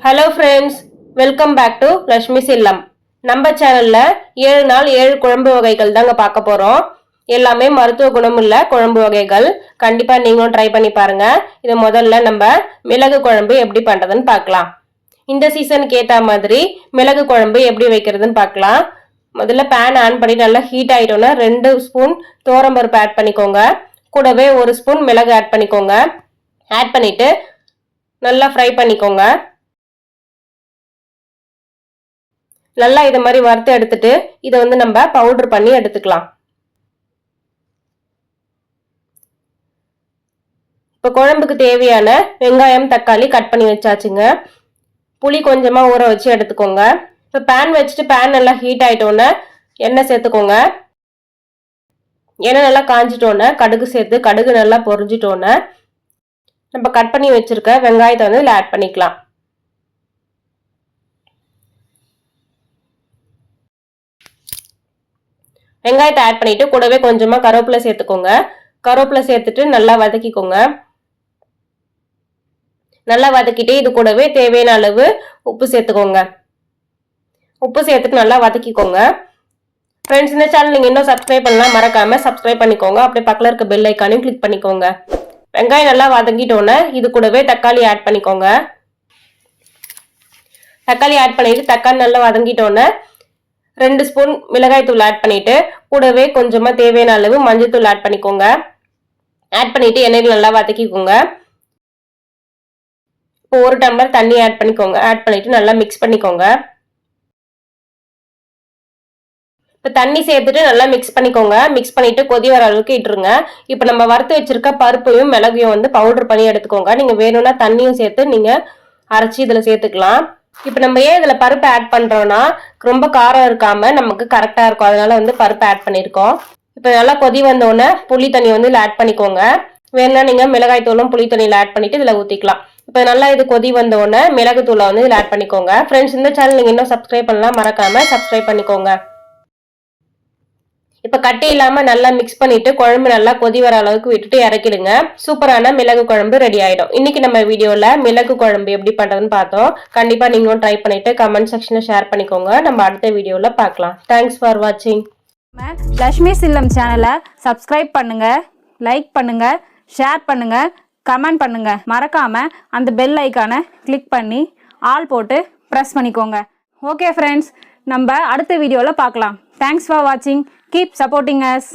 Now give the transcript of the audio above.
Hello friends, welcome back to Lakshmi இல்லம். நம்ம சேனல்ல 7 நாள் 7 குழம்பு வகைகள் தாங்க பார்க்க போறோம். எல்லாமே மருத்துவ குணம் உள்ள குழம்பு வகைகள். கண்டிப்பா நீங்களும் ட்ரை பண்ணி பாருங்க. இது முதல்ல நம்ம மிளகு குழம்பு எப்படி பண்றதுன்னு பார்க்கலாம். இந்த சீசனுக்கு ஏத்த மாதிரி மிளகு குழம்பு எப்படி வைக்கிறதுன்னு பார்க்கலாம். முதல்ல பேன் ஆன் பண்ணி நல்லா ஹீட் ஆயிட்டோம்னா 2 ஸ்பூன் துவரம்பருப்பு ஆட் பண்ணிக்கோங்க. கூடவே 1 ஸ்பூன் மிளகு ஆட் பண்ணிக்கோங்க. ஆட் பண்ணிட்டு நல்லா ஃப்ரை பண்ணிக்கோங்க. நல்லா இதை மாதிரி வறுத்து எடுத்துட்டு இதை வந்து நம்ம பவுடர் பண்ணி எடுத்துக்கலாம். இப்போ குழம்புக்கு தேவையான வெங்காயம் தக்காளி கட் பண்ணி வச்சாச்சுங்க. புளி கொஞ்சமா ஊற வச்சு எடுத்துக்கோங்க. இப்போ பேன் வச்சுட்டு பேன் நல்லா ஹீட் ஆயிட்டோன்னே எண்ணெய் சேர்த்துக்கோங்க. எண்ணெய் நல்லா காஞ்சிட்டோன்னே கடுகு சேர்த்து கடுகு நல்லா பொரிஞ்சிட்டோன்னே நம்ம கட் பண்ணி வச்சிருக்க வெங்காயத்தை வந்து இதில் ஆட் பண்ணிக்கலாம். வெங்காயத்தை ஆட் பண்ணிட்டு கூடவே கொஞ்சமா கருவேப்பிலை சேர்த்துக்கோங்க. கருவேப்பிலை சேர்த்துட்டு நல்லா வதக்கிக்கோங்க. நல்லா வதக்கிட்டு இது கூடவே தேவையான அளவு உப்பு சேர்த்துக்கோங்க. உப்பு சேர்த்துட்டு நல்லா வதக்கிக்கோங்க. ஃப்ரெண்ட்ஸ், இந்த சேனல் நீங்க இன்னும் சப்ஸ்கிரைப் பண்ணலாம், மறக்காம சப்ஸ்கிரைப் பண்ணிக்கோங்க. அப்படியே பக்கத்துல இருக்க பெல் ஐக்கானையும் கிளிக் பண்ணிக்கோங்க. வெங்காயம் நல்லா வதங்கிட்டோன்னே இது கூடவே தக்காளி ஆட் பண்ணிக்கோங்க. தக்காளி ஆட் பண்ணிட்டு தக்காளி நல்லா வதங்கிட்டோன்னே 2 ஸ்பூன் மிளகாய் தூள் ஆட் பண்ணிட்டு கூடவே கொஞ்சமா தேவையான அளவு மஞ்சள் தூள் ஆட் பண்ணிக்கோங்க. ஆட் பண்ணிட்டு எண்ணெயில் நல்லா வதக்கிக்கோங்க. இப்போ 1 டம்ளர் தண்ணி ஆட் பண்ணிக்கோங்க. ஆட் பண்ணிட்டு நல்லா மிக்ஸ் பண்ணிக்கோங்க. இப்போ தண்ணி சேர்த்துட்டு நல்லா மிக்ஸ் பண்ணிக்கோங்க. மிக்ஸ் பண்ணிட்டு கொதி வர அளவுக்கு இட்டுருங்க. இப்போ நம்ம வறுத்து வச்சிருக்க பருப்பையும் மிளகையும் வந்து பவுடர் பண்ணி எடுத்துக்கோங்க. நீங்க வேணும்னா தண்ணியும் சேர்த்து நீங்க அரைச்சி இதுல சேர்த்துக்கலாம். இப்போ நம்ம ஏன் இதுல பருப்பு ஆட் பண்றோம்னா ரொம்ப காரம் இருக்காம நமக்கு கரெக்டா இருக்கும். அதனால வந்து பருப்பு ஆட் பண்ணிருக்கோம். இப்போ நல்லா கொதி வந்தோடனே புளி தண்ணி வந்து இதுல ஆட் பண்ணிக்கோங்க. வேணும்னா நீங்க மிளகாய் தூளும் புளி தண்ணியில ஆட் பண்ணிட்டு இதுல ஊத்திக்கலாம். இப்போ நல்லா இது கொதி வந்தோடனே மிளகு தூளை வந்து இதுல ஆட் பண்ணிக்கோங்க. ஃப்ரெண்ட்ஸ், இந்த சேனல் நீங்க இன்னும் சப்ஸ்கிரைப் பண்ணலாம், மறக்காம சப்ஸ்கிரைப் பண்ணிக்கோங்க. இப்ப கட்டி இல்லாம நல்லா மிக்ஸ் பண்ணிட்டு குழம்பு நல்லா கொதி வர அளவுக்கு விட்டுட்டு இறக்கிடுங்க. சூப்பரான மிளகு குழம்பு ரெடி ஆயிடும். இன்னைக்கு நம்ம வீடியோல மிளகு குழம்பு எப்படி பண்றதுன்னு பார்த்தோம். கண்டிப்பா நீங்களும் ட்ரை பண்ணிட்டு கமெண்ட் செக்ஷன்ல ஷேர் பண்ணிக்கோங்க. நம்ம அடுத்த வீடியோல பார்க்கலாம். தேங்க்ஸ் ஃபார் வாட்சிங். லட்சுமி இல்லம் சேனலை சப்ஸ்கிரைப் பண்ணுங்க, லைக் பண்ணுங்க, ஷேர் பண்ணுங்க, கமெண்ட் பண்ணுங்க. மறக்காம அந்த பெல் ஐக்கானை கிளிக் பண்ணி ஆல் போட்டு ப்ரெஸ் பண்ணிக்கோங்க. ஓகே ஃப்ரெண்ட்ஸ், நம்ம அடுத்த வீடியோவில் பார்க்கலாம். தேங்க்ஸ் ஃபார் வாட்சிங். Keep supporting us.